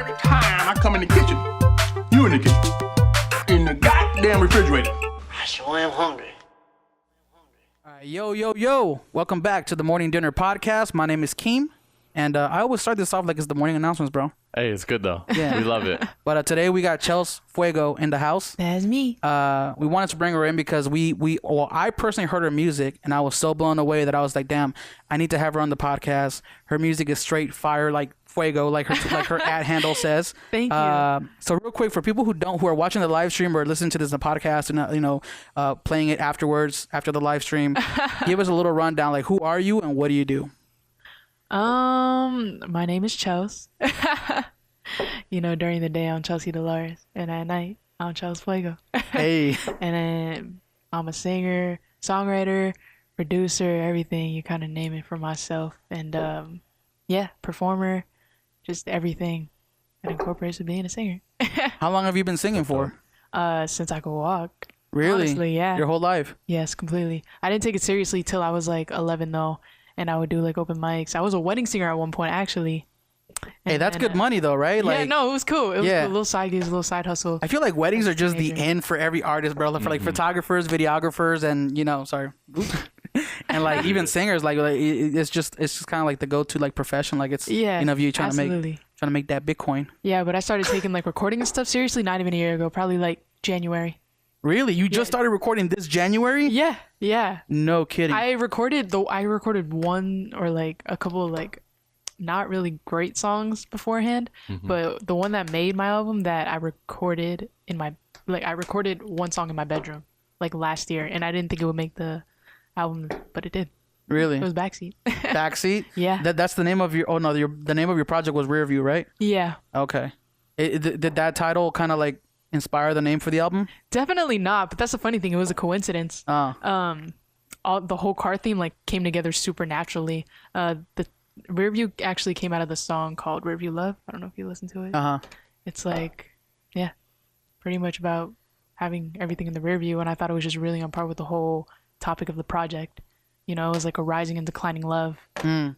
every time I come in the kitchen, you in the kitchen, in the goddamn refrigerator. I sure am hungry. All right, yo. Welcome back to the Morning Dinner Podcast. My name is Keem, and I always start this off like it's the morning announcements, bro. Hey, it's good though. Yeah. We love it. But today we got Chels Fuego in the house. That's me. We wanted to bring her in because I personally heard her music, and I was so blown away that I was like, damn, I need to have her on the podcast. Her music is straight fire, like Fuego, like her ad handle says. Thank you. So real quick, for people who are watching the live stream or listening to this in the podcast and playing it afterwards after the live stream, give us a little rundown. Like, who are you and what do you do? My name is Chels. During the day I'm Chelsea Dolores, and at night I'm Chels Fuego. Hey. And then I'm a singer, songwriter, producer, everything you kind of name it for myself, and performer, just everything that incorporates with being a singer. How long have you been singing for? Since I could walk. Really? Honestly, yeah. Your whole life? Yes, completely. I didn't take it seriously till I was like 11 though, and I would do like open mics. I was a wedding singer at one point actually. Hey, that's good money though, right? Like, yeah, no, it was cool. It was yeah. cool. Little side gigs, little side hustle. I feel like weddings are just the end for every artist, bro. For like photographers, videographers, and and like even singers. Like it's just kind of like the go-to like profession. Like it's if you trying to make that Bitcoin. Yeah, but I started taking like recording and stuff seriously not even a year ago, probably like January. Really? You just started recording this January? Yeah. No kidding. I recorded one or like a couple of like not really great songs beforehand, but the one that made my album that I recorded I recorded one song in my bedroom like last year, and I didn't think it would make the album, but it did. Really? It was Backseat. Backseat? Yeah. That's the name of the name of your project was Rearview, right? Yeah. Okay. Did that title kind of like inspire the name for the album? Definitely not, but that's the funny thing. It was a coincidence. The whole car theme like came together super naturally. The Rearview actually came out of the song called Rearview Love. I don't know if you listen to it. It's like, pretty much about having everything in the rear view, and I thought it was just really on par with the whole topic of the project. It was like a rising and declining love.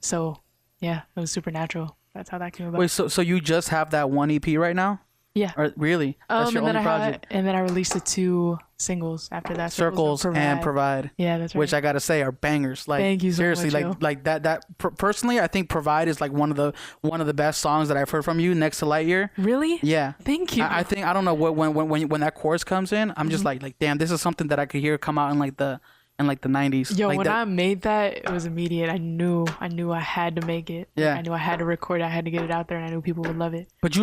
So yeah, it was super natural. That's how that came about. Wait, so you just have that one EP right now? Yeah. Or really? That's your only project? And then I released the 2 singles after that. Circles and Provide. Yeah, that's right. Which I gotta say are bangers. Like, thank you so seriously, much, like that. Personally, I think Provide is like one of the best songs that I've heard from you, next to Lightyear. Really? Yeah. Thank you. I think I don't know what when that chorus comes in, I'm just like damn, this is something that I could hear come out in like the 90s. Yo, like when that. I made that, it was immediate. I knew I had to make it. Yeah. I knew I had to record it. I had to get it out there, and I knew people would love it. But do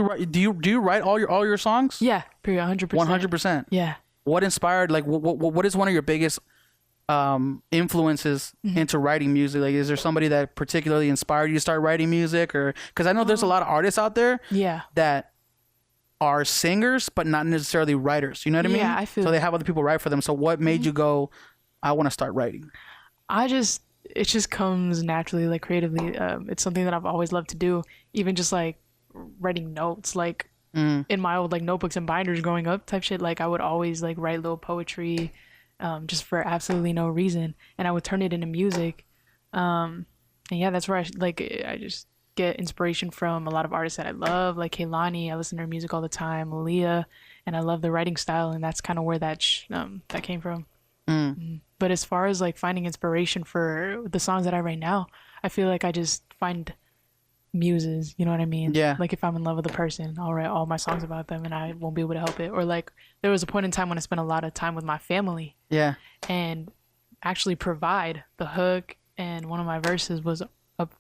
you write all your songs? Yeah, period, 100%. 100%. Yeah. What inspired, like, what is one of your biggest influences into writing music? Like, is there somebody that particularly inspired you to start writing music? Or because I know there's a lot of artists out there that are singers but not necessarily writers. You know what I mean? Yeah, I feel. So they have other people write for them. So what made you go, I want to start writing? It just comes naturally, like creatively. It's something that I've always loved to do. Even just like writing notes, like in my old like notebooks and binders growing up type shit. Like I would always like write little poetry, just for absolutely no reason, and I would turn it into music. And yeah, that's where I just get inspiration from a lot of artists that I love, like Kehlani. I listen to her music all the time, Aaliyah, and I love the writing style, and that's kind of where that came from. But as far as like finding inspiration for the songs that I write now, I feel like I just find muses, you know what I mean? Yeah. Like if I'm in love with a person, I'll write all my songs about them and I won't be able to help it. Or like there was a point in time when I spent a lot of time with my family. Yeah. And actually Provide, the hook and one of my verses was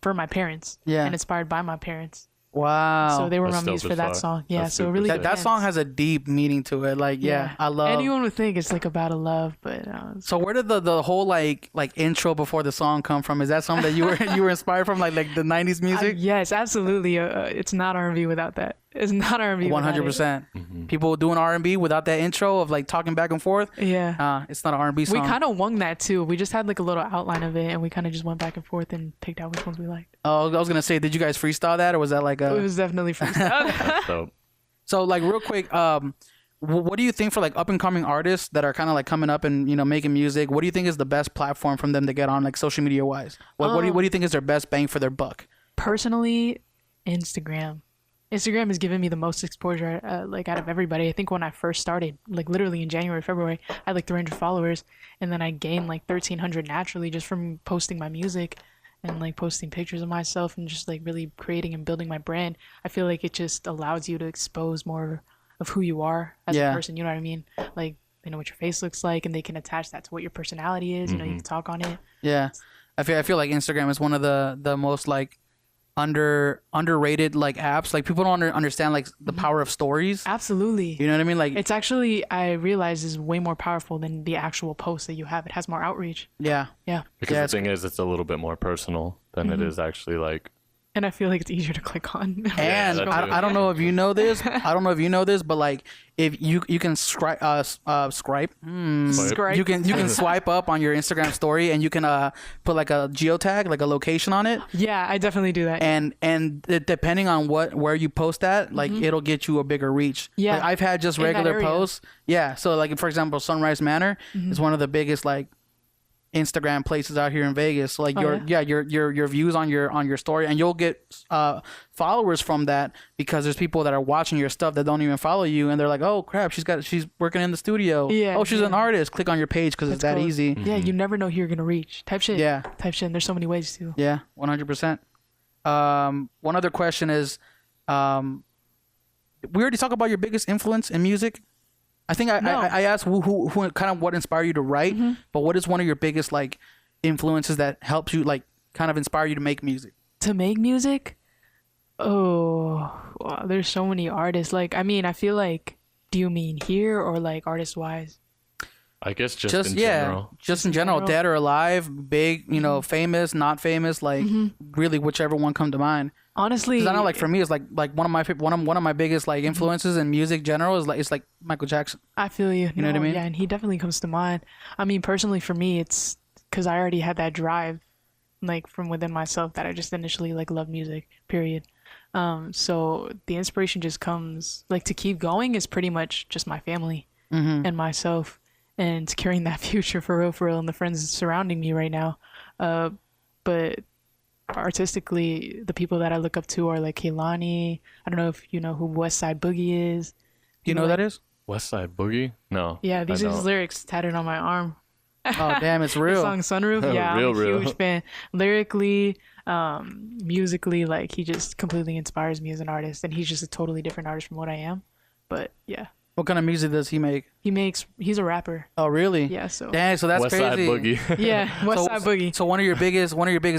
for my parents. Yeah. And inspired by my parents. Wow. So they were That's my muse dope for as that fuck. song. Yeah, That's so super really sick. that song has a deep meaning to it. Like, yeah, I love. Anyone would think it's like about a love, but so where did the whole like intro before the song come from? Is that something that you were inspired from, like the 90s music? yes, absolutely. It's not R&B without that. It's not R&B. 100%. People doing R&B without that intro of like talking back and forth. Yeah. It's not an R&B song. We kind of wung that too. We just had like a little outline of it, and we kind of just went back and forth and picked out which ones we liked. Oh, I was gonna say, did you guys freestyle that, or was that like a? It was definitely freestyle. Dope. So like real quick, what do you think for like up and coming artists that are kind of like coming up and making music? What do you think is the best platform for them to get on, like social media wise? What do you think is their best bang for their buck? Personally, Instagram. Instagram has given me the most exposure, like out of everybody. I think when I first started, like literally in January, February, I had like 300 followers, and then I gained like 1,300 naturally just from posting my music and like posting pictures of myself and just like really creating and building my brand. I feel like it just allows you to expose more of who you are as a person. You know what I mean? Like they know what your face looks like, and they can attach that to what your personality is. You know, you can talk on it. Yeah, I feel like Instagram is one of the most like underrated like apps. Like people don't understand like the power of stories. Absolutely. You know what I mean? Like it's actually, I realize, is way more powerful than the actual post that you have. It has more outreach. Yeah. Because the thing is, it's a little bit more personal than it is actually like. And I feel like it's easier to click on. And I don't know if you know this. But like if you can swipe. You can swipe up on your Instagram story, and you can put like a geotag, like a location on it. Yeah, I definitely do that. And depending on where you post that, like it'll get you a bigger reach. Yeah, like, I've had just regular posts. Yeah, so like for example, Sunrise Manor is one of the biggest like Instagram places out here in Vegas. So like your views on your story, and you'll get followers from that because there's people that are watching your stuff that don't even follow you, and they're like, oh crap, she's working in the studio. Yeah. Oh, she's an artist. Click on your page because it's that easy. Yeah, you never know who you're gonna reach. Type shit. Yeah. Type shit. And there's so many ways to. Yeah, 100%. One other question is, we already talked about your biggest influence in music. I think I asked who kind of what inspired you to write, but what is one of your biggest like influences that helps you like kind of inspire you to make music? To make music? Oh, wow, there's so many artists. Like, I mean, I feel like, do you mean here or like artist wise? I guess just in general. Just in general, dead or alive, big, you know, famous, not famous, like really whichever one come to mind. Honestly, because I know, like for me, it's like one of my biggest like influences in music general is like it's like Michael Jackson. I feel you. You know what I mean? Yeah, and he definitely comes to mind. I mean, personally for me, it's because I already had that drive, like from within myself, that I just initially like loved music. Period. So the inspiration just comes like to keep going is pretty much just my family and myself, and securing that future for real, and the friends surrounding me right now. But artistically, the people that I look up to are like Kehlani. I don't know if you know who West Side Boogie is. Do you know who that is? West Side Boogie? No. Yeah, these are his lyrics tatted on my arm. Oh damn, it's real. The song Sunroof. Yeah, I'm a huge fan. Lyrically, musically, like he just completely inspires me as an artist, and he's just a totally different artist from what I am. But yeah. What kind of music does he make? He's a rapper. Oh really? Yeah. So. Dang, so that's West crazy. Side Boogie. Yeah, West Side Boogie. So one of your biggest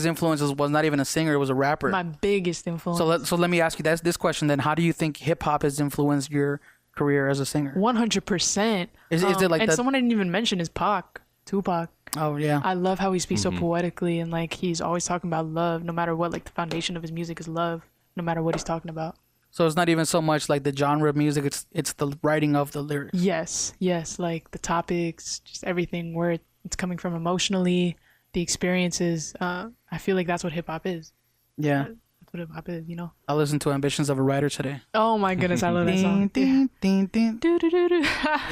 influences was not even a singer; it was a rapper. My biggest influence. So let me ask you this question then: how do you think hip hop has influenced your career as a singer? 100%. Is it like? And someone I didn't even mention is Tupac. Oh yeah. I love how he speaks so poetically, and like he's always talking about love, no matter what. Like the foundation of his music is love, no matter what he's talking about. So it's not even so much like the genre of music; it's the writing of the lyrics. Yes, like the topics, just everything where it's coming from emotionally, the experiences. I feel like that's what hip hop is. Yeah, that's what hip hop is. You know. I listened to "Ambitions of a Writer" today. Oh my goodness, I love that song.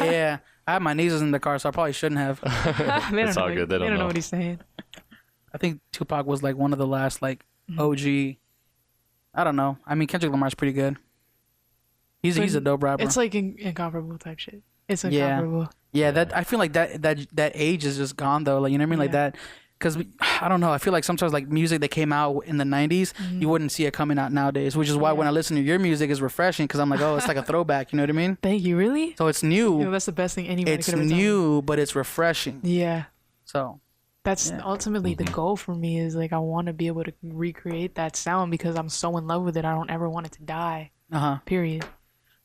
Yeah, I have my nieces in the car, so I probably shouldn't have. It's all good. They don't know what he's saying. I think Tupac was like one of the last like OG. I don't know. I mean, Kendrick Lamar's pretty good. He's a dope rapper. It's like incomparable type shit. It's incomparable. Yeah, that I feel like that age is just gone though. Like you know what I mean, like that. Because I don't know. I feel like sometimes like music that came out in the '90s, you wouldn't see it coming out nowadays. Which is why when I listen to your music, it's refreshing because I'm like, oh, it's like a throwback. You know what I mean? Thank you. Really? So it's new. You know, that's the best thing anybody could ever It's new, but it's refreshing. Yeah. So. That's ultimately the goal for me is like I want to be able to recreate that sound because I'm so in love with it. I don't ever want it to die. Period.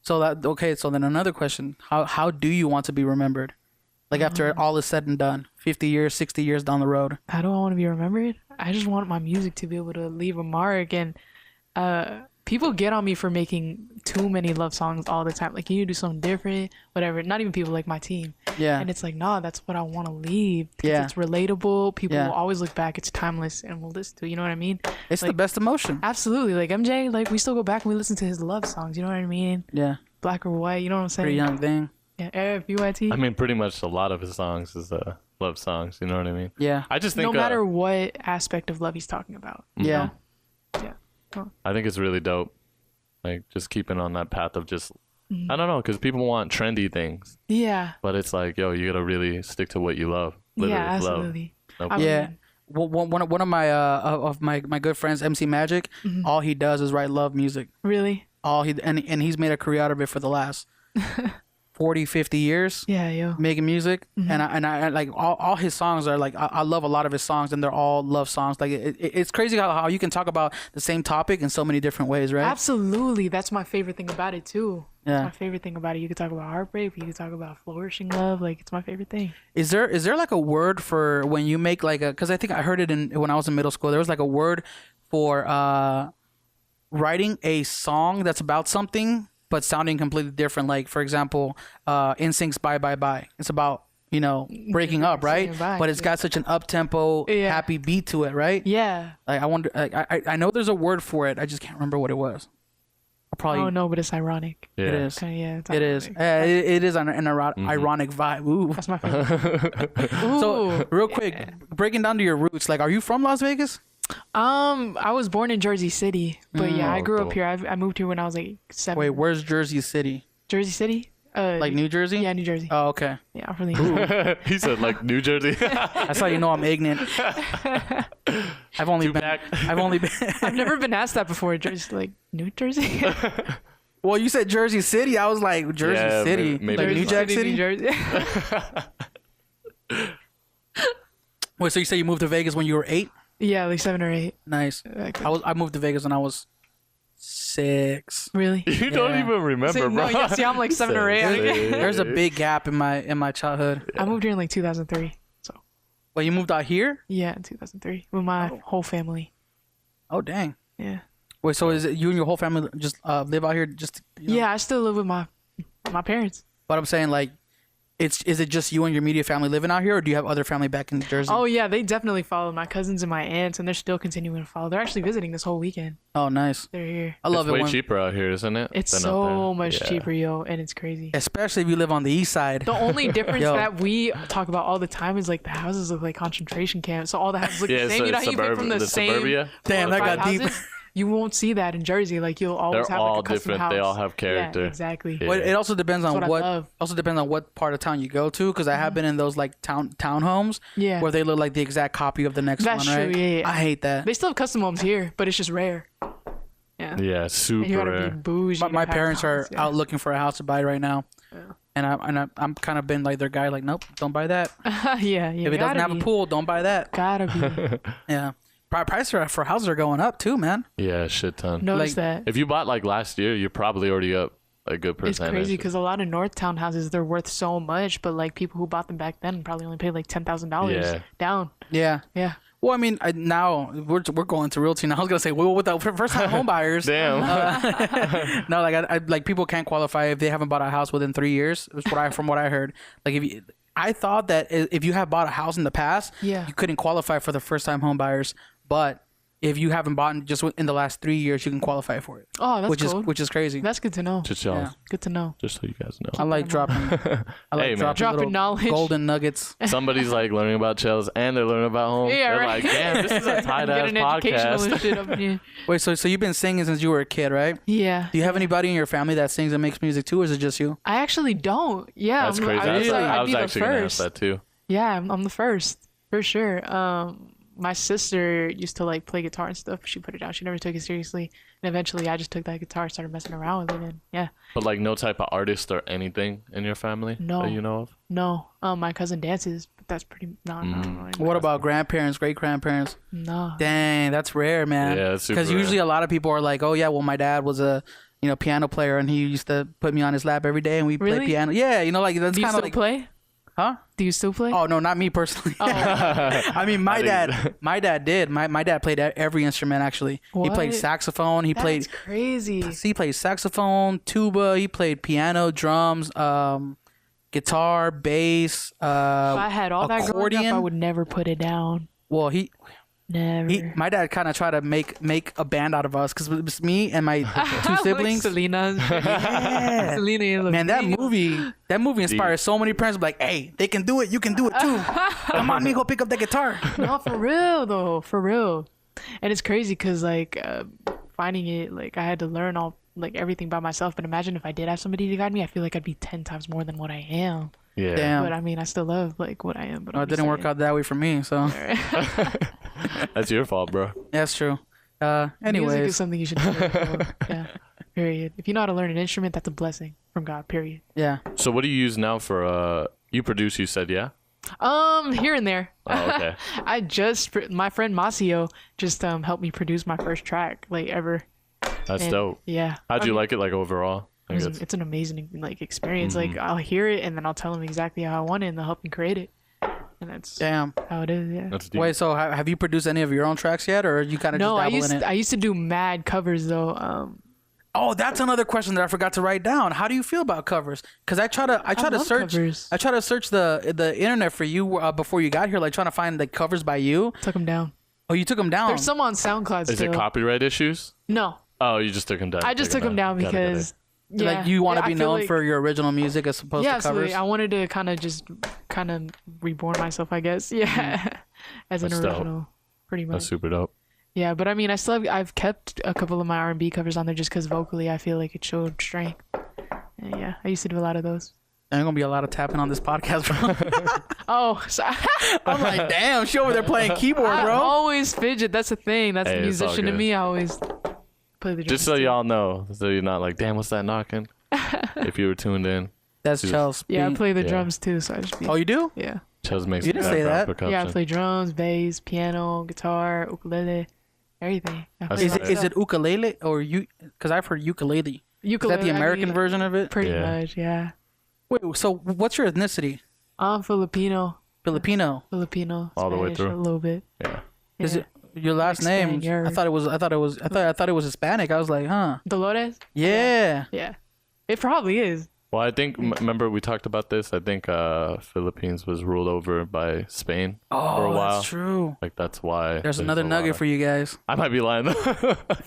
So then another question. How do you want to be remembered? Like after all is said and done, 50 years, 60 years down the road. How do I want to be remembered? I just want my music to be able to leave a mark, and people get on me for making too many love songs all the time. Like, can you do something different? Whatever. Not even people like my team. Yeah. And it's like, nah, that's what I want to leave. Yeah. It's relatable. People will always look back. It's timeless, and we'll listen to. You know what I mean? It's like, the best emotion. Absolutely. Like MJ, like we still go back and we listen to his love songs. You know what I mean? Yeah. Black or White. You know what I'm saying? Pretty Young Thing. Yeah. RFUIT. I mean, pretty much a lot of his songs is love songs. You know what I mean? Yeah. I just think no matter what aspect of love he's talking about. Yeah. Yeah. I think it's really dope Like just keeping on that path of just I don't know, because people want trendy things, Yeah. but it's like, yo, you gotta really stick to what you love. Literally Yeah, absolutely. Love. I Yeah. mean, One of my of my good friends, MC Magic, all he does is write love music. really? And he's made a career out of it for the last 40, 50 years. Yeah, yo. Making music, and I like all his songs are like I love a lot of his songs, and they're all love songs. Like it's crazy how you can talk about the same topic in so many different ways, right? Absolutely. That's my favorite thing about it too. Yeah. That's my favorite thing about it. You could talk about heartbreak, but you could talk about flourishing love. Like it's my favorite thing. Is there like a word for when you make like a? Because I think I heard it when I was in middle school. There was like a word for writing a song that's about something but sounding completely different. Like for example, NSYNC's "Bye Bye Bye." It's about breaking up, right? Saying bye, But it's got such an up tempo, Yeah. happy beat to it, right? Yeah. Like I wonder. Like, I know there's a word for it. I just can't remember what it was. I'll probably. Oh no, but it's ironic. Yeah. It is. Okay, yeah. It's It is. ironic. It is an ironic vibe. Ooh. That's my favorite. So Ooh. real quick, breaking down to your roots. Like, are you from Las Vegas? I was born in Jersey City, but yeah, I Oh, grew cool. up here. I moved here when I was like 7. Wait, where's Jersey City? Jersey City? Like New Jersey? Yeah, New Jersey. Oh, okay. Yeah, I'm from the He said like New Jersey. That's how you know I'm ignorant. I've only been. Tupac. I've only been. I've never been asked that before. Jersey, like New Jersey. Well, you said Jersey City. I was like Jersey Yeah, City, maybe like it's New like- Jack New City. Jersey. Wait, so you say you moved to Vegas when you were 8? Yeah, like 7 or 8. Nice. Like, I moved to Vegas when I was 6. really? You don't Yeah. even remember, See, bro. no, yeah, see, I'm like 7 or 8. There's a big gap in my childhood. I moved here in like 2003. So Wait, you moved out here? yeah, in 2003 with my whole family. Oh, dang. Yeah. Wait, so is it you and your whole family just live out here? Just Yeah, I still live with my parents. But I'm saying like, is it just you and your immediate family living out here, or do you have other family back in Jersey? Oh yeah, they definitely follow my cousins and my aunts, and they're still continuing to follow. They're actually visiting this whole weekend. Oh, nice. They're here. I love It's it way when, cheaper out here, isn't it? It's than up so there? much Yeah. cheaper, yo, and it's crazy. especially if you live on the east side. The only difference Yo. that we talk about all the time is like the houses look like concentration camps. So all the houses look Yeah, the same. so You know how you pick from the same suburbia. Damn, that five got deep. houses? You won't see that in Jersey. Like you'll always They're have all like a custom different. house. They all have character. Yeah, exactly. Yeah. Well, it also depends on That's what I love. also depends on what part of town you go to, because I have been in those like townhomes Yeah. where they look like the exact copy of the next That's one, right? true, yeah. I hate that. They still have custom homes here, but it's just rare. Yeah. Yeah, And you super gotta be rare. bougie. My to have parents a are house, yeah. out looking for a house to buy right now, and I'm kind of been like their guy, like, nope, don't buy that. yeah. If it doesn't gotta have a be. pool, don't buy that. Gotta be. Yeah, prices for houses are going up too, man. Yeah, a shit ton. Notice Like, that. If you bought like last year, you're probably already up a good It's percentage. crazy because a lot of Northtown houses, they're worth so much, but like people who bought them back then probably only paid like $10,000 Yeah. down. Yeah. Yeah. Well, I mean, now we're going to realty now. I was gonna say, well, with the first time home buyers, Damn. no, like I like people can't qualify if they haven't bought a house within 3 years. Is from what I heard. Like I thought that if you have bought a house in the past, Yeah. you couldn't qualify for the first time home buyers, but if you haven't bought just in the last 3 years, you can qualify for it. Oh, that's cool. Which is crazy. That's good to know. Just y'all. Yeah. Good to know. Just so you guys know. I like dropping. I like Hey, man. dropping Dropping little knowledge. golden nuggets. Somebody's like learning about Chels and they're learning about home. Yeah, They're right. like, damn, this is a tight ass Getting educational and podcast. shit up in here. Wait, so you've been singing since you were a kid, right? Yeah. Do you have anybody in your family that sings and makes music too, or is it just you? I actually don't. Yeah. That's crazy. I I I'd was be the actually gonna ask first. that too. Yeah, I'm the first for sure. My sister used to like play guitar and stuff, but she put it down. She never took it seriously. And eventually I just took that guitar, started messing around with it, and yeah. But like no type of artist or anything in your family No. that you know of? No. My cousin dances, but that's pretty no. What about grandparents, great grandparents? No. Dang, that's rare, man. Yeah, it's super Because usually a lot of people are like, oh yeah, well my dad was a piano player and he used to put me on his lap every day and we Really? play piano. Yeah, like that's Do you kind of still like, play? huh? Do you still play? Oh no, not me personally. Oh. I mean, my dad did. My dad played every instrument actually. He played What? saxophone. He That's crazy. played saxophone, tuba. He played piano, drums, guitar, bass. If I had all that growing accordion. up, I would never put it down. Well, Never. my dad kind of tried to make a band out of us because it was me and my two siblings. Like Selena. Yeah. Selena. Man, that movie inspired so many parents. Like, hey, they can do it. You can do it too. Come on, me, go pick up the guitar. No, for real though, for real. And it's crazy because like finding it, like I had to learn all like everything by myself. But imagine if I did have somebody to guide me, I feel like I'd be 10 times more than what I am. Yeah. Damn. But I mean, I still love like what I am. But It didn't work out that way for me, so That's your fault, bro. that's true. Music Anyways, is something you should do. Yeah. Period. If you know how to learn an instrument, that's a blessing from God. Period. yeah. So what do you use now for you produce, you said, yeah? Here and there. Oh, okay. My friend Masio just helped me produce my first track like ever. That's And, dope. Yeah. How'd you like it, like, overall? I guess. It's an amazing like experience. Like I'll hear it and then I'll tell them exactly how I want it and they'll help me create it. And that's Damn. how it is. Yeah. That's deep. Wait, so have you produced any of your own tracks yet, or you kind of No, just I dabble used in it? I used to do mad covers though. Oh, that's another question that I forgot to write down. How do you feel about covers? Because I try to love search covers. I try to search the internet for you before you got here, like trying to find like covers by you. Took them down. Oh, you took them down. There's some on SoundCloud Is still. it copyright issues? No, Oh, you just took them down. I just took them down Got it, got it. because yeah, like you want to I be feel known like- for your original music as opposed yeah, to covers. absolutely. I wanted to kind of reborn myself, I guess. Yeah, as an That's dope. original, pretty much. That's super dope. Yeah, but I mean, I've kept a couple of my R&B covers on there just because vocally I feel like it showed strength. And yeah, I used to do a lot of those. There's gonna be a lot of tapping on this podcast, bro. Oh, sorry. I'm like, damn, she over there playing keyboard, I bro. always fidget. That's the thing. That's Hey, the it's all musician to good. me. I always play the drums. Just so too. y'all know, so you're not like, damn, what's that knocking? If you were tuned in, That's Chels. Yeah, I play the Yeah. drums too. So I just be. Oh, you do? Yeah. Chels makes You didn't say background that. percussion. Yeah, I play drums, bass, piano, guitar, ukulele, everything. I That's play Is a lot it of is stuff. it ukulele or you? Because I've heard ukulele. Is Ukulele? that the I American mean, version of it? Pretty Yeah. much, yeah. Wait, so what's your ethnicity? I'm Filipino. Filipino. All the way Spanish through. a little bit. Yeah. Is Yeah. it your last Like name? Spaniard. I thought it was Hispanic. I was like, huh? Dolores? Yeah. Yeah. It probably is. Well, I think remember we talked about this. I think Philippines was ruled over by Spain for a Oh, while. that's true. Like that's why. There's another nugget for you guys. I might be lying though.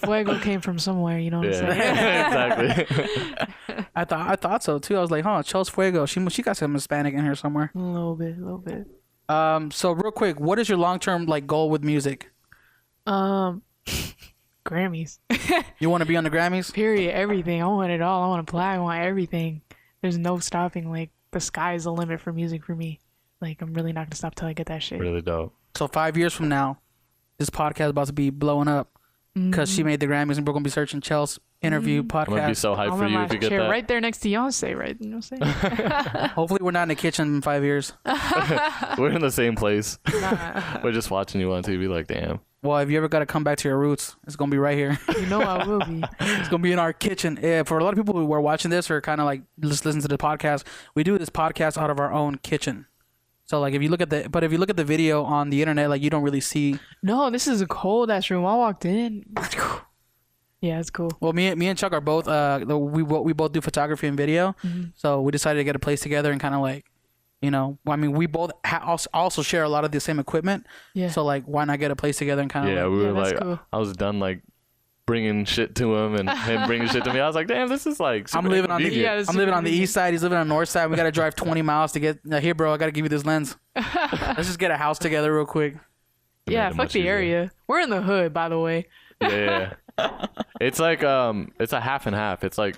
Fuego came from somewhere, you know what I'm saying? Yeah, exactly. I thought so too. I was like, huh, Chels Fuego. She got some Hispanic in here somewhere. A little bit. So real quick, what is your long term like goal with music? Grammys. You want to be on the Grammys? Period. Everything. I want it all. I want to play. I want everything. There's no stopping. Like, the sky is the limit for music for me. Like, I'm really not going to stop till I get that shit. Really dope. So 5 years from now, this podcast is about to be blowing up because she made the Grammys, and we're gonna be searching Chels interview I'm gonna be podcast. so hyped I'm for in you my if you get chair that. right there next to Beyonce, right? You know what I'm saying? Hopefully, we're not in the kitchen in 5 years. We're in the same place. Nah, We're just watching you on TV. Like, damn. Well, if you ever got to come back to your roots, it's gonna be right here. you know I will be. It's gonna be in our kitchen. Yeah, for a lot of people who are watching this or kind of like just listen to the podcast, we do this podcast out of our own kitchen. So like if you look at the video on the internet, like you don't really see. No, this is a cold ass room. I walked in. Yeah, it's cool. Well, me and Chuck are both we both do photography and video, so we decided to get a place together and kind of like, you know, I mean, we both also share a lot of the same equipment. Yeah. So like, why not get a place together and kind of Yeah, like, we were that's like, cool. I was done like bringing shit to him and him bringing shit to me. I was like, damn, this is like. I'm super living on the inconvenient. Yeah, this I'm is living on the convenient. east side. He's living on the north side. We gotta drive 20 miles to get here, bro. I gotta give you this lens. Let's just get a house together real quick. It Yeah, made it fuck much the easier. area. We're in the hood, by the way. Yeah. It's like it's a half and half. It's like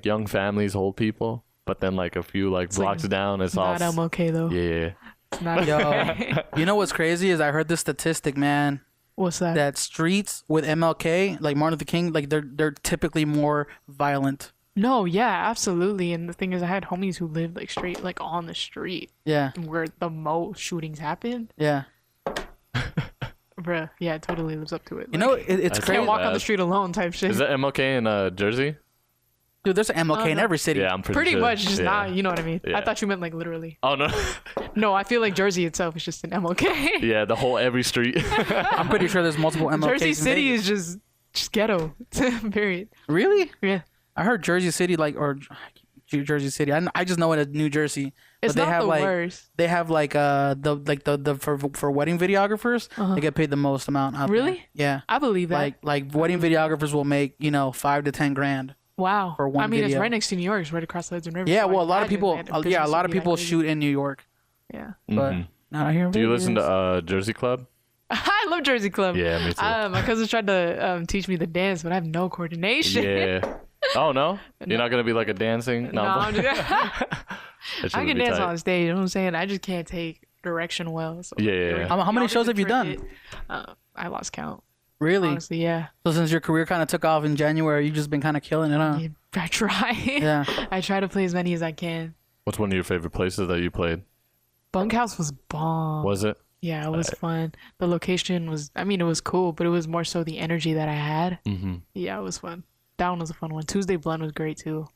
young families, old people, but then like a few like blocks down, it's all. Not MLK though. Yeah. It's not Yo, MLK. you know what's crazy is I heard this statistic, man, What's that? that streets with MLK, like Martin Luther King, like they're typically more violent. No, yeah, absolutely. And the thing is, I had homies who lived like straight like on the street Yeah, where the most shootings happened. yeah. Bruh, yeah, it totally lives up to it. You know, it's That's crazy, can't walk on bad. the street alone type shit. Is that MLK in Jersey? dude. There's an MLK in no. every city. Yeah, I'm pretty Pretty sure. much, just Yeah. not. You know what I mean? Yeah. I thought you meant like literally. Oh no. No, I feel like Jersey itself is just an MLK. Yeah, the whole every street. I'm pretty sure there's multiple MLKs. Jersey in City Vegas. is just ghetto. Period. Really? Yeah. I heard Jersey City or Jersey City. I just know it as New Jersey. It's but they not have the like worst. they have like the for wedding videographers, they get paid the most amount. Out there. Really? Yeah. I believe that. Like wedding videographers will make 5 to 10 grand. Wow. for one I mean, it's video. right next to New York. It's right across the Hudson River. Yeah, so well, I a lot of imagine people, they had a a lot busy of city people like shoot in New York, Yeah. but Mhm. not here. in Do you listen Vegas. to Jersey Club? I love Jersey Club. Yeah, me too. My cousin tried to teach me the dance, but I have no coordination. Yeah. Oh no, you're not gonna be like a dancing. No, I'm just, That I shit can would be dance tight. on stage. You know what I'm saying? I just can't take direction well. So Yeah. How many shows have you done? I lost count. Really? Honestly, yeah. So since your career kind of took off in January, you've just been kind of killing it, huh? Yeah, I try. Yeah. I try to play as many as I can. What's one of your favorite places that you played? Bunkhouse was bomb. Was it? Yeah, it was fun. The location was, I mean, it was cool, but it was more so the energy that I had. Mm-hmm. Yeah, it was fun. That one was a fun one. Tuesday Blend was great too.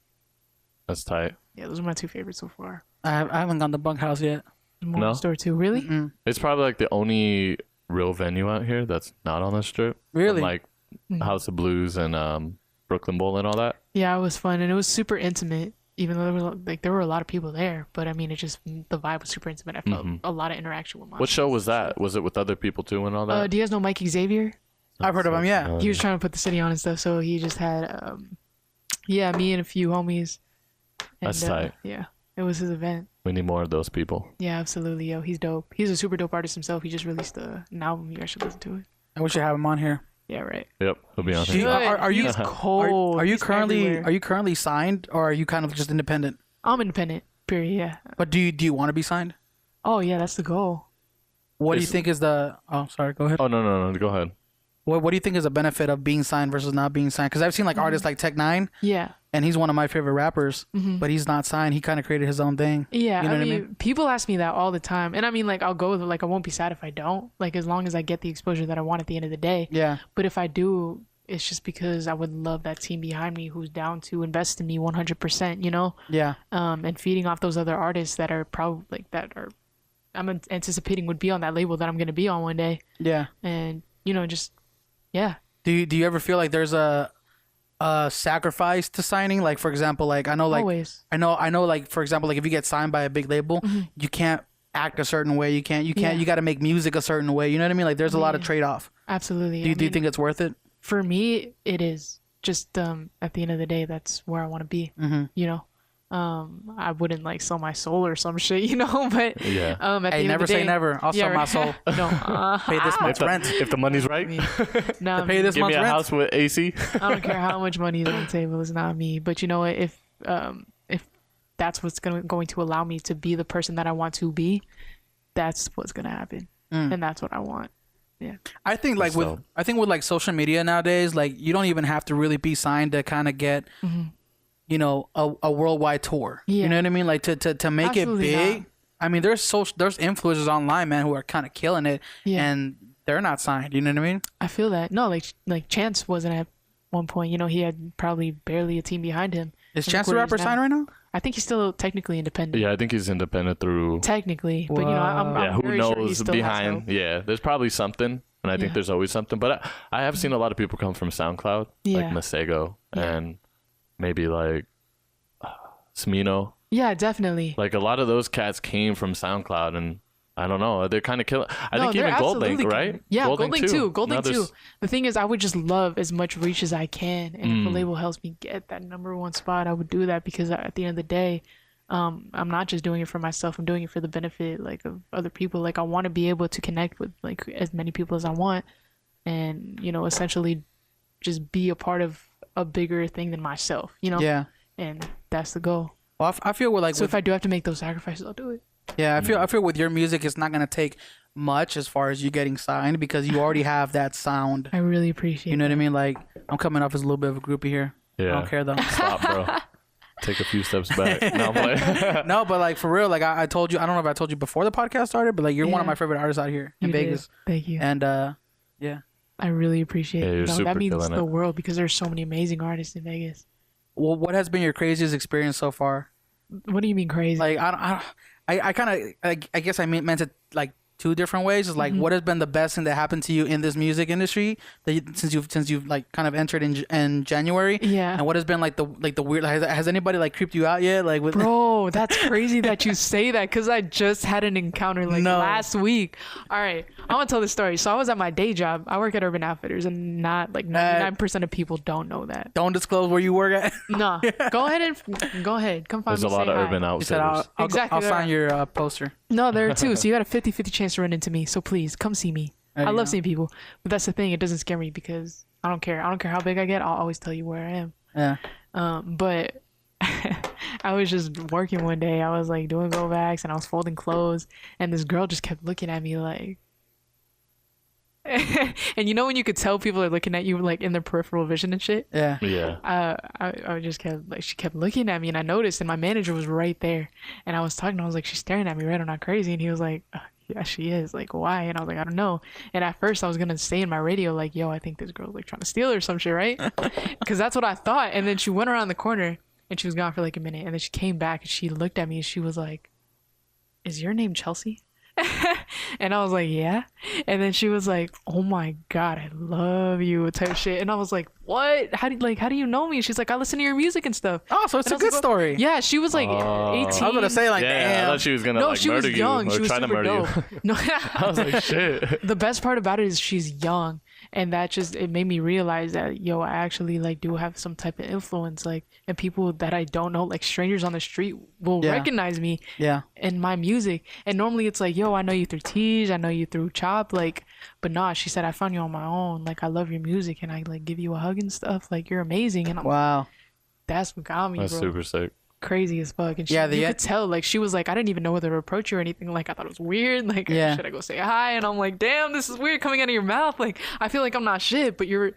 That's tight. Yeah, those are my two favorites so far. I haven't gone to Bunkhouse yet. More store too. Really? Mm-mm. It's probably like the only real venue out here that's not on the strip. Really? Like House of Blues and Brooklyn Bowl and all that. Yeah, it was fun and it was super intimate. Even though there were a lot of people there, but I mean, the vibe was super intimate. I felt a lot of interaction with my. What show was that? Was it with other people too and all that? Do you guys know Mikey Xavier? I've heard of him, yeah. He was trying to put the city on and stuff, so he just had, me and a few homies. And, That's tight. Yeah, it was his event. We need more of those people. Yeah, absolutely, yo. He's dope. He's a super dope artist himself. He just released an album. You guys should listen to it. I wish I have him on here. Yeah, right. Yep, he'll be on Do you- here. are you- He's cold? Are you He's currently everywhere. signed or are you kind of just independent? I'm independent. Period. Yeah. But do you want to be signed? Oh yeah, that's the goal. What do you It's- think is the? Oh, sorry. Go ahead. Oh no, go ahead. What do you think is the benefit of being signed versus not being signed? Because I've seen like artists like Tech9, Yeah. and he's one of my favorite rappers, but he's not signed. He kind of created his own thing. Yeah, You know I what mean, I mean? people ask me that all the time, and I mean, like, I'll go with it. Like, I won't be sad if I don't. Like, as long as I get the exposure that I want at the end of the day. Yeah. But if I do, it's just because I would love that team behind me who's down to invest in me 100%. You know, Yeah. and feeding off those other artists that are probably I'm anticipating would be on that label that I'm gonna be on one day, Yeah. and just yeah. Do you ever feel like there's a sacrifice to signing? Like for example, like I know Always. I know like for example, like if you get signed by a big label, you can't act a certain way. You can't Yeah. you got to make music a certain way. You know what I mean? Like there's a lot of trade off. Absolutely. Do you think it's worth it? For me, it is. Just at the end of the day, that's where I want to be. You know, I wouldn't like sell my soul or some shit, you know. But Yeah. at the Hey, end never of the say day, never. I'll sell my soul. No, Pay this much rent. If the money's right, no, Pay this give me month's a rent. house with AC. I don't care how much money is on the table. It's not me. But you know what? If that's what's going to allow me to be the person that I want to be, that's what's gonna happen, and that's what I want. Yeah. I think like So- with like social media nowadays, like you don't even have to really be signed to kind of get, you know, a worldwide tour. You Yeah. know what I mean? Like to make Absolutely it big. not. I mean, there's influencers online, man, who are kind of killing it, Yeah. and they're not signed. You know what I mean? I feel that. No, like Chance wasn't at one point. You know, he had probably barely a team behind him. Is And Chance look the where he Rapper is now. signed right now? I think he's still technically independent. Yeah, I think he's independent through. Technically, but you know, I'm Yeah, who very sure he knows still has behind? help. Yeah, there's probably something, and I think Yeah. there's always something. But I have seen a lot of people come from SoundCloud, Yeah. like Masego, Yeah. and maybe like Smino. Yeah, definitely. Like a lot of those cats came from SoundCloud, and I don't know, they're kind of killing. I No, think they're even Goldlink, absolutely right? killing. Yeah, Goldlink too. Goldlink Now too. there's- The thing is, I would just love as much reach as I can, and if a label helps me get that #1 spot, I would do that because at the end of the day, I'm not just doing it for myself. I'm doing it for the benefit like of other people. Like I want to be able to connect with like as many people as I want, and you know, essentially, just be a part of a bigger thing than myself. You know. Yeah. And that's the goal. Well, I feel with like So if I do have to make those sacrifices, I'll do it. yeah, I feel with your music, it's not gonna take much as far as you getting signed because you already have that sound. I really appreciate. You know what I mean? Like I'm coming off as a little bit of a groupie here. Yeah. I don't care though. Stop, bro. Take a few steps back. No, I'm playing. No, but like for real, like I told you, I don't know if I told you before the podcast started, but like you're one of Yeah. my favorite artists out here in You did. Vegas. Thank you. And yeah. I really appreciate Yeah, it. you're You know, super that means killing the it. world because there's so many amazing artists in Vegas. Well, what has been your craziest experience so far? What do you mean crazy? Like I kind of I guess I meant it like two different ways. It's like what has been the best thing that happened to you in this music industry that since you've like kind of entered in January. Yeah. And what has been like the weird? Has anybody like creeped you out yet? Like with Bro, that's crazy that you say that because I just had an encounter like No. last week. All right, I want to tell the story. So I was at my day job. I work at Urban Outfitters, and not like 99% of people don't know that. don't disclose where you work at. No, go ahead. Come find There's me. a lot say of hi. urban You said outfitters. I'll Exactly, I'll there sign are. your poster. No, there are two. So you got a 50-50 chance to run into me. So please come see me. I love seeing people, but that's the thing. It doesn't scare me because I don't care. I don't care how big I get. I'll always tell you where I am. Yeah. But I was just working one day. I was like doing go backs and I was folding clothes, and this girl just kept looking at me like. And you know when you could tell people are looking at you like in their peripheral vision and shit. Yeah. Yeah. I just kept like she kept looking at me, and I noticed, and my manager was right there, and I was talking. I was like, she's staring at me, right? I'm not crazy, and he was like, yeah, she is. Like, why? And I was like, I don't know. And at first, I was gonna say in my radio like, yo, I think this girl's like trying to steal her or some shit, right? Because that's what I thought. And then she went around the corner, and she was gone for like a minute, and then she came back, and she looked at me, and she was like, is your name Chelsea? And I was like, yeah. And then she was like, oh my god, I love you type shit. And I was like, what? How do you know me? And she's like, I listen to your music and stuff. Oh, so it's and a good story. Yeah, she was like 18. I was gonna say like, Yeah, damn. I thought she was gonna No, like she was murder young. you She or was try to super murder dope. you. No, I was like, shit. the best part about it is she's young, and that just it made me realize that yo, I actually like do have some type of influence, like, and people that I don't know, like strangers on the street, will recognize me. Yeah. In my music. And normally it's like, yo, I know you through Tease, I know you through Chop, like, but nah, she said I found you on my own, like I love your music and I like give you a hug and stuff, like you're amazing. And I'm Wow. that's what got me, That's bro. super sick. Crazy as fuck. And she, Yeah, you could tell, like she was like, I didn't even know whether to approach you or anything, like I thought it was weird, like should I go say hi? And I'm like, damn, this is weird coming out of your mouth, like I feel like I'm not shit, but you're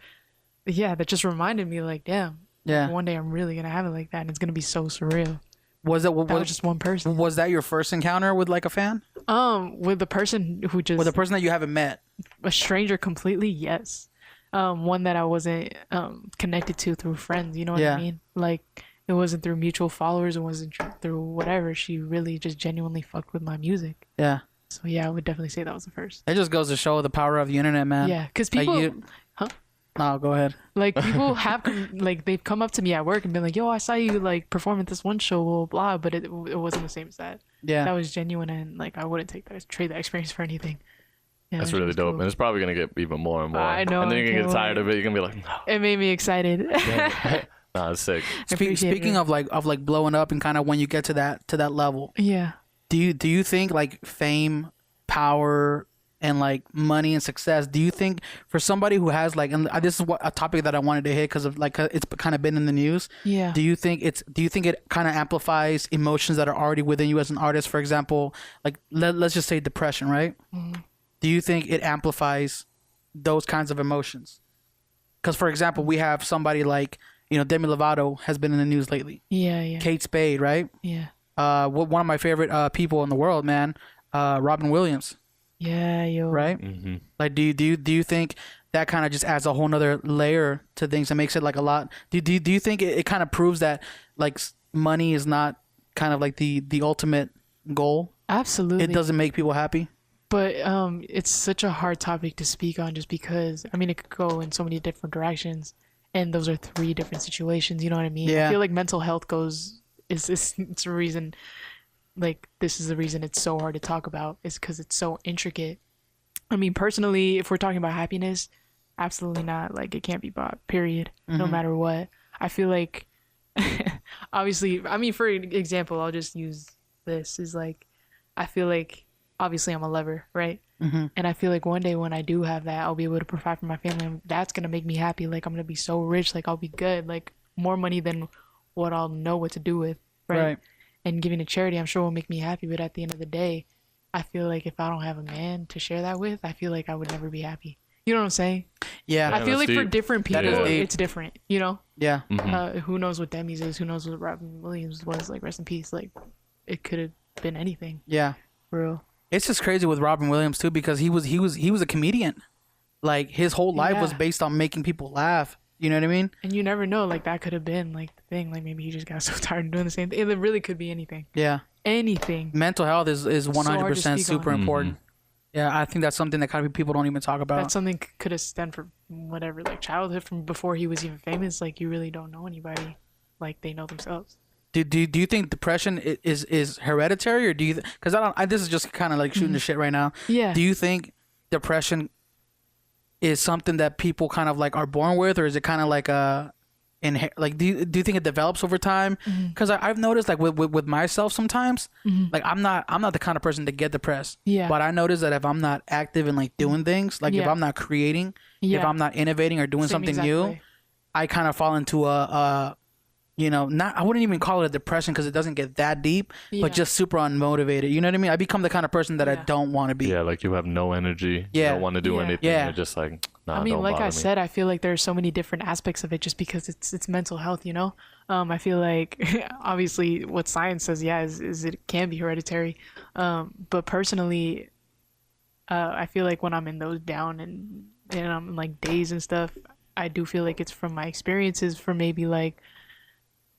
that just reminded me like, damn, one day I'm really gonna have it like that, and it's gonna be so surreal. Was it That was just one person. Was that your first encounter with like a fan? With the person who just With a person that you haven't met? a stranger completely, yes. One that I wasn't connected to through friends, you know what I mean? Like it wasn't through mutual followers, it wasn't through whatever. She really just genuinely fucked with my music. Yeah. So yeah, I would definitely say that was the first. It just goes to show the power of the internet, man. Yeah, because people No, go ahead. like people have like they've come up to me at work and been like, yo, I saw you like perform at this one show, blah blah, but it wasn't the same as that. Yeah. That was genuine, and like I wouldn't trade that experience for anything. Yeah, That's really dope. cool. And it's probably going to get even more and more. I know, And then I you're going to can't get tired wait. of it. You're going to be like, no. It made me excited. Nah, it's sick. Speaking of like blowing up and kind of when you get to that level, Yeah. do you think like fame, power, and like money and success, do you think for somebody who has like, and this is a topic that I wanted to hit because of like it's kind of been in the news. Yeah. Do you think it kind of amplifies emotions that are already within you as an artist? For example, like let's just say depression, right? Mm-hmm. Do you think it amplifies those kinds of emotions? Because for example, we have somebody like, Demi Lovato has been in the news lately. Yeah, yeah. Kate Spade, right? Yeah. One of my favorite people in the world, man, Robin Williams. Yeah, yo. Right? Mm-hmm. Like, do you think that kind of just adds a whole nother layer to things and makes it like a lot? Do you think it kind of proves that like money is not kind of like the ultimate goal? Absolutely. It doesn't make people happy. But it's such a hard topic to speak on just because, I mean, it could go in so many different directions, and those are 3 different situations, you know what I mean? Yeah. I feel like mental health it's a reason, like, this is the reason it's so hard to talk about, is because it's so intricate. I mean, personally, if we're talking about happiness, absolutely not. Like, it can't be bought, period, no matter what. I feel like, obviously, I mean, for example, I'll just use this, is like, I feel like, obviously I'm a lover, right? Mm-hmm. And I feel like one day when I do have that, I'll be able to provide for my family, and that's gonna make me happy. Like, I'm gonna be so rich, like I'll be good, like more money than what I'll know what to do with, right? And giving to charity, I'm sure will make me happy. But at the end of the day, I feel like if I don't have a man to share that with, I feel like I would never be happy. You know what I'm saying? Yeah. I feel like that's for deep. different people, is deep. it's different, you know? Yeah. Who knows what Demi's is? Who knows what Robin Williams was? Like, rest in peace. Like, it could have been anything. Yeah. For real. It's just crazy with Robin Williams too, because he was a comedian. Like his whole life was Yeah. based on making people laugh. You know what I mean? And you never know, like that could have been like the thing. Like maybe he just got so tired of doing the same thing. It really could be anything. Yeah. Anything. Mental health is 100% speak super on. important. Yeah, I think that's something that kind of people don't even talk about. That something could have stemmed from whatever, like childhood, from before he was even famous. Like you really don't know anybody like they know themselves. Do you think depression is hereditary, or do you? Because this is just kind of like shooting the shit right now. Yeah. Do you think depression is something that people kind of like are born with, or is it kind of like like do you think it develops over time? Because I've noticed like with myself sometimes, like I'm not the kind of person to get depressed. Yeah. But I notice that if I'm not active and like doing things, like if I'm not creating, if I'm not innovating or doing something new, I kind of fall into a not, I wouldn't even call it a depression because it doesn't get that deep, but just super unmotivated. You know what I mean? I become the kind of person that I don't want to be. Yeah, like you have no energy. You don't want to do anything. You're just like, nah, I mean, don't like bother I me. said, I feel like there's so many different aspects of it just because it's mental health, you know? I feel like obviously what science says, is it can be hereditary. But personally, I feel like when I'm in those down and I'm in like days and stuff, I do feel like it's from my experiences for maybe like,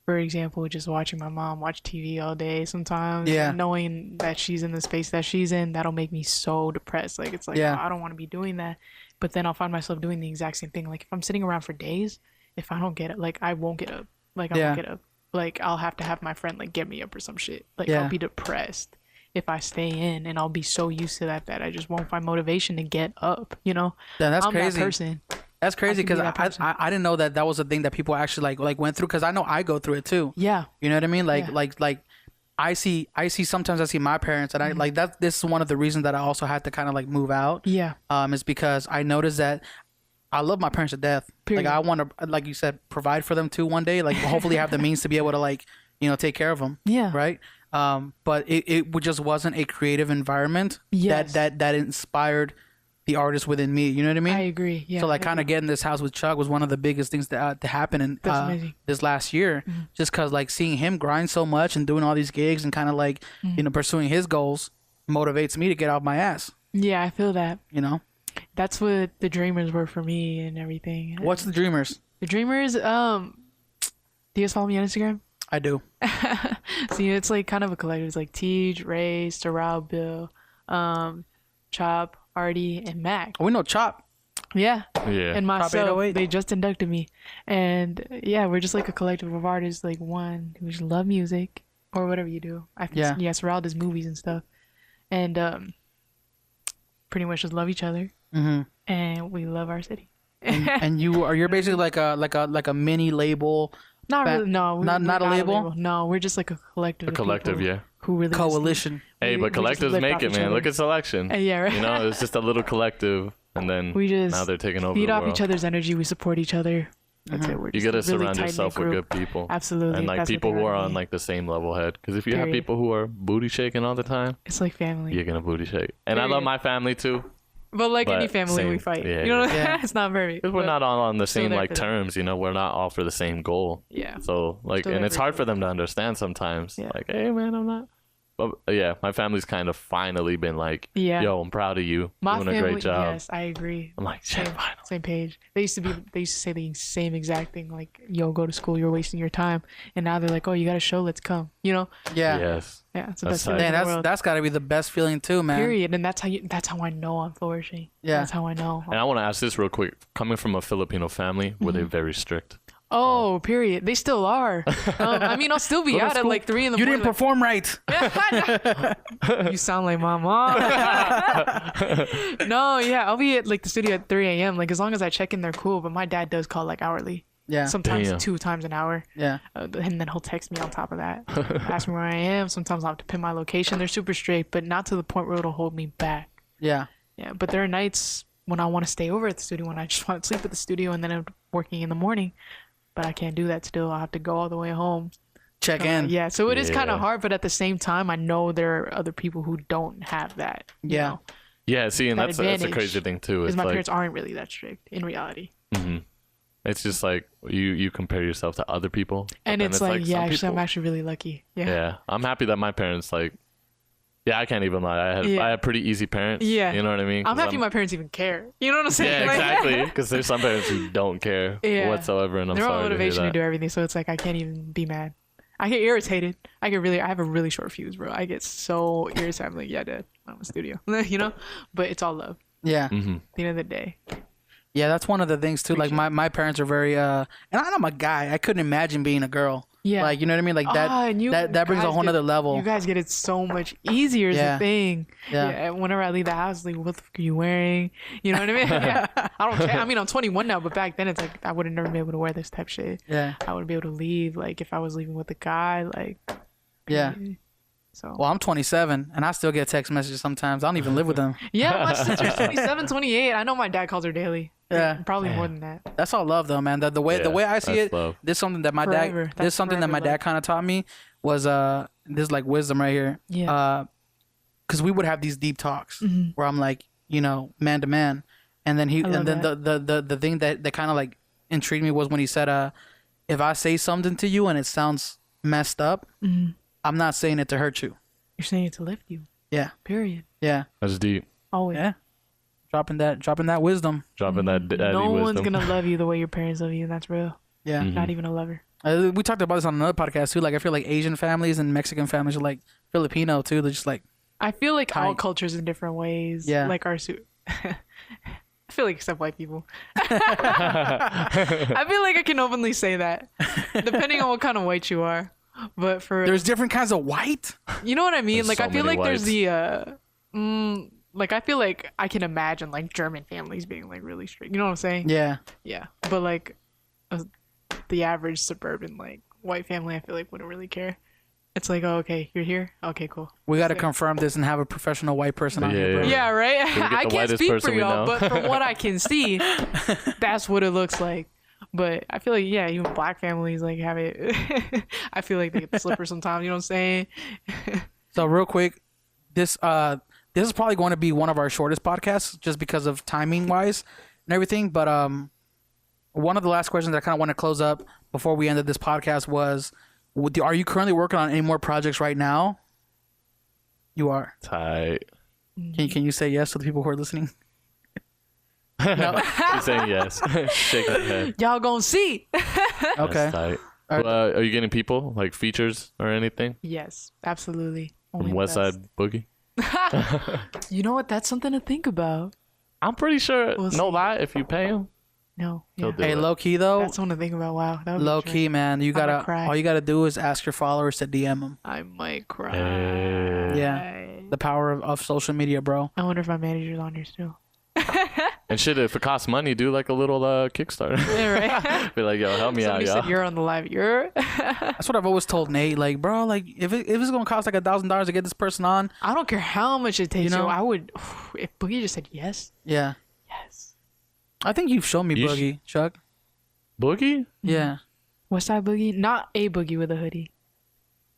for example, just watching my mom watch TV all day sometimes, knowing that she's in the space that she's in, that'll make me so depressed. Like, it's like, oh, I don't want to be doing that. But then I'll find myself doing the exact same thing. Like, if I'm sitting around for days, if I don't get it, like, I won't get up. Like, I won't get up. Like, I'll have to have my friend, like, get me up or some shit. Like, I'll be depressed if I stay in, and I'll be so used to that I just won't find motivation to get up, you know? Yeah, that's I'm crazy. that person. That's crazy because I didn't know that was a thing that people actually like went through, because I know I go through it too. Yeah. You know what I mean? Like I see sometimes I see my parents, and I like that. This is one of the reasons that I also had to kind of like move out. Yeah. Is because I noticed that I love my parents to death. Period. Like I want to, like you said, provide for them too one day. Like hopefully have the means to be able to like take care of them. Yeah. Right. But it just wasn't a creative environment that inspired the artist within me. You know what I mean? I agree. Yeah. So like kind of getting this house with Chuck was one of the biggest things to happen in this last year. Just because like seeing him grind so much and doing all these gigs and kind of like pursuing his goals motivates me to get off my ass. Yeah, I feel that. You know? That's what the Dreamers were for me and everything. What's the Dreamers? The Dreamers, do you guys follow me on Instagram? I do. See, it's like kind of a collective. It's like Tej, Ray, Sterile Bill, Chop, Artie, and Mac. Oh, we know Chop. Yeah. Yeah. And myself, 808. they just inducted me. And yeah, we're just like a collective of artists, like one who just love music or whatever you do. I think Sterile does movies and stuff. And pretty much just love each other. And we love our city. and you're basically like a mini label. Not really. No, we're not a label. No, we're just like a collective. A collective, people yeah. Who really coalition. Hey, but collectives make it, man. Look at Selection. Yeah, right. You know, it's just a little collective, and then we just now they're taking over feed the off world. each other's energy. We support each other. That's it. We're You just gotta a really surround yourself with tight-knit good group. people. Absolutely. And like That's what people they who are gotta on be. like the same level head. Because if you have Period. people who are booty shaking all the time, It's like family. you're gonna booty shake. And I love Period. my family too. But like any But family, we same. fight. Yeah, you know, yeah. it's not very. Because we're not all on the still same there like for them. terms, you know, we're not all for the same goal. Yeah. So like, Still and there it's for hard each for other. them to understand sometimes. Yeah. Like, hey man, I'm not. But yeah, my family's kind of finally been like, Yeah. yo, I'm proud of you, My doing family, a great job. yes, I agree. I'm like, shit, finally. Same page. They used to say the same exact thing, like, "Yo, go to school. You're wasting your time." And now they're like, "Oh, you got a show. Let's come." You know? Yeah. Yes. Yeah. It's the That's best feeling tight. in Man, the world. that's got to be the best feeling too, man. Period. And that's how I know I'm flourishing. Yeah. That's how I know. And I want to ask this real quick. Coming from a Filipino family, were they very strict? Oh, period. They still are. I mean, I'll still be Go to out at school. like 3 in the You morning. didn't perform right. You sound like my mom. No, yeah, I'll be at like the studio at 3 a.m. Like as long as I check in, they're cool. But my dad does call like hourly. Yeah. Sometimes Damn. 2 times an hour. Yeah. And then he'll text me on top of that. Ask me where I am. Sometimes I'll have to pin my location. They're super strict, but not to the point where it'll hold me back. Yeah. Yeah, but there are nights when I want to stay over at the studio, when I just want to sleep at the studio, and then I'm working in the morning. But I can't do that still. I have to go all the way home. Check in. Yeah, so it is kind Yeah. of hard, but at the same time, I know there are other people who don't have that. You Yeah. know? Yeah, see, and That that's a advantage. crazy thing too. Because It's my like, parents aren't really that strict in reality. it's just like you compare yourself to other people. but And then it's like, yeah, some actually, I'm people- actually really lucky. Yeah. Yeah, I'm happy that my parents like. Yeah, I can't even lie. Yeah. I had pretty easy parents. Yeah. You know what I mean? I'm 'Cause happy my parents even care. You know what I'm saying? Yeah, Like, exactly. Because there's some parents who don't care Yeah. whatsoever, and I'm They're all sorry to hear motivation to that. do everything, so it's like I can't even be mad. I get irritated. I have a really short fuse, bro. I get so irritated. I'm like, yeah, Dad, I'm in the studio. You know? But it's all love. Yeah. At the end of the day. Yeah, that's one of the things too. Like my parents are very and I'm a guy. I couldn't imagine being a girl. Yeah. Like, you know what I mean? Like that brings a whole nother level. You guys get it so much easier is the thing. Yeah. Whenever I leave the house, like, what the fuck are you wearing? You know what I mean? Yeah. I don't care. I mean, I'm 21 now, but back then it's like I would have never been able to wear this type of shit. Yeah. I wouldn't be able to leave. Like, if I was leaving with a guy, like. Yeah. So. Well, I'm 27 and I still get text messages sometimes. I don't even live with them. Yeah, my sister's 27, 28. I know my dad calls her daily. Yeah. Probably more than that. That's all love though, man. The way I see it, love. this is something that my Forever. dad That's forever dad kind of taught me was this is like wisdom right here. Yeah. Cuz we would have these deep talks where I'm like, you know, man to man. And then the thing that kind of like intrigued me was when he said if I say something to you and it sounds messed up, I'm not saying it to hurt you. You're saying it to lift you. Yeah. Period. Yeah. That's deep. Always. Yeah. Dropping that wisdom. Dropping that daddy No wisdom. one's gonna love you the way your parents love you, and that's real. Yeah. Not even a lover. We talked about this on another podcast too. Like I feel like Asian families and Mexican families are like Filipino too. They're just like I feel like all tight. cultures in different ways. Yeah. Like our I feel like except white people. I feel like I can openly say that, depending on what kind of white you are. But there's different kinds of white. You know what I mean? There's Like so I feel many like there's whites. the like I feel like I can imagine like German families being like really strict. You know what I'm saying? Yeah. Yeah. But like the average suburban like white family, I feel like wouldn't really care. It's like, oh, okay, you're here. Okay, cool. We got to confirm this and have a professional white person on here, bro. Yeah, right. we get I the can't whitest speak for person we y'all, know? but from what I can see, that's what it looks like. But I feel like even black families like have it. I feel like they get the slipper sometimes. You know what I'm saying? So real quick, this is probably going to be one of our shortest podcasts just because of timing wise and everything. But one of the last questions I kind of want to close up before we ended this podcast was, are you currently working on any more projects right now? You are. Tight. Can you say yes to the people who are listening? No. She's saying yes. Shaking her head. Y'all gonna see. Okay. That's tight. All right. Are you getting people like features or anything Yes, absolutely. Only from the West best. Side Boogie? You know what? That's something to think about. I'm pretty sure. We'll no see. lie, if you pay him, No. he'll Yeah. do Hey, it. low key though. That's something to think about. Wow. That would be Low true. key, man. You I might gotta. cry. All you gotta do is ask your followers to DM them. I might cry. Yeah. The power of social media, bro. I wonder if my manager's on here still. And shit, if it costs money, do like a little Kickstarter. Yeah, right. Be like, yo, help me Somebody out, said yo. you're on the live. You're. That's what I've always told Nate. Like, bro, like if it's gonna cost like $1,000 to get this person on, I don't care how much it takes. You know? I would. If Boogie just said yes. yeah. Yes. I think you've shown me You Boogie, Chuck. Boogie? Yeah. West Side Boogie, not a Boogie with a hoodie.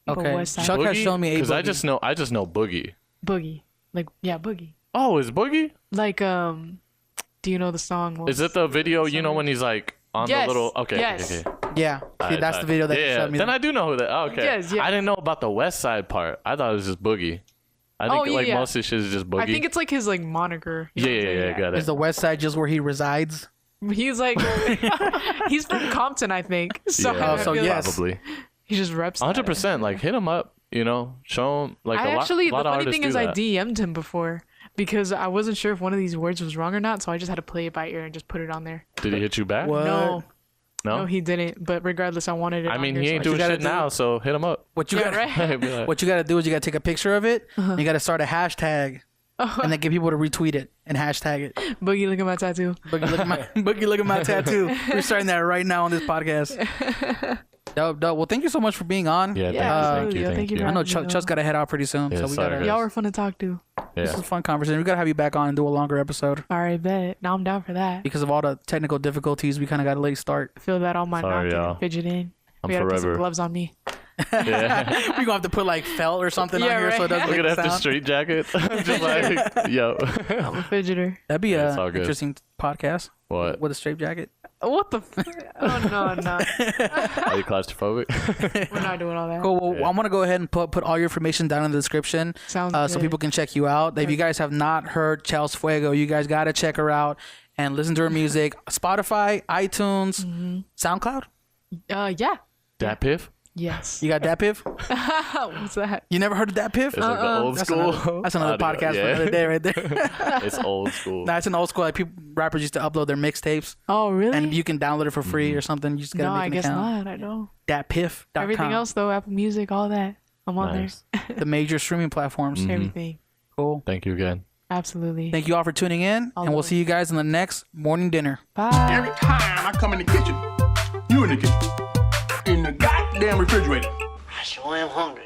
But Okay. West Side Chuck has shown me a Because I Boogie. just know Boogie. Boogie, like Boogie. Oh, is Boogie? Like do you know the song? Is it the video? You know when he's like on Yes, the little? Okay. yes. Okay. Yeah. See, that's the video that you yeah. showed me. Then I do know who that. Oh, okay. Yes, yeah. I didn't know about the West Side part. I thought it was just Boogie. I think yeah, like yeah. most of his shit is just Boogie. I think it's like his like moniker. You know what I'm saying? Yeah. Got it. Is the West Side just where he resides? He's like, he's from Compton, I think. So, Yeah, I so feel yes. probably. he just reps. that. 100%. Like hit him up. You know, show him like I a actually, lot the of funny artists thing do is, I that. DM'd him before because I wasn't sure if one of these words was wrong or not, so I just had to play it by ear and just put it on there. Did he hit you back? What? No, No. he didn't. But regardless, I wanted it. I on mean, here, he so ain't I doing just- gotta shit do- now, so hit him up. What you Yeah, got? right. Be like, What you gotta do is you gotta take a picture of it. And you gotta start a hashtag, and then get people to retweet it and hashtag it. Boogie, look at my tattoo. Boogie, look at my tattoo. We're starting that right now on this podcast. Dope. Well, thank you so much for being on. Yeah, Yeah, thank you. absolutely. Thank you for I know having me Chuck's got to head out pretty soon, Yeah, so we sorry, gotta. guys. Y'all were fun to talk to. This Yeah. is a fun conversation. We gotta have you back on and do a longer episode All right, bet. Now I'm down for that. because of all the technical difficulties. We kind of got a late start. Feel that on my Sorry, knocking y'all. and fidgeting. I'm We gotta put some forever. gloves on me. Yeah. We're gonna have to put like felt or something Yeah, on here so it right. doesn't We're make gonna a have the sound. street jacket. Just like, yo. I'm a fidgeter. That'd be Yeah, a it's all good. interesting podcast What? with a straight jacket. What the? Oh no. Are you claustrophobic? We're not doing all that. Cool. Well, I'm gonna go ahead and put all your information down in the description, Sounds so good. people can check you out. If you guys have not heard Chels Fuego, you guys gotta check her out and listen to her music. Spotify, iTunes, SoundCloud. Yeah. Dat Piff? Yes. You got Dat Piff? What's that? You never heard of Dat Piff? It's like the old school. That's another podcast for another day right there. It's old school. Nah, it's an old school. Like rappers used to upload their mixtapes. Oh, really? And you can download it for free or something. You just gotta no, make I an guess account. not. I know. DatPiff.com. Everything else though, Apple Music, all that. I'm on Nice. The major streaming platforms. there. Everything. Cool. Thank you again. Absolutely. Thank you all for tuning in, and we'll see you guys in the next morning dinner. Bye. Every time I come in the kitchen, you in the kitchen. In the goddamn refrigerator. I sure am hungry.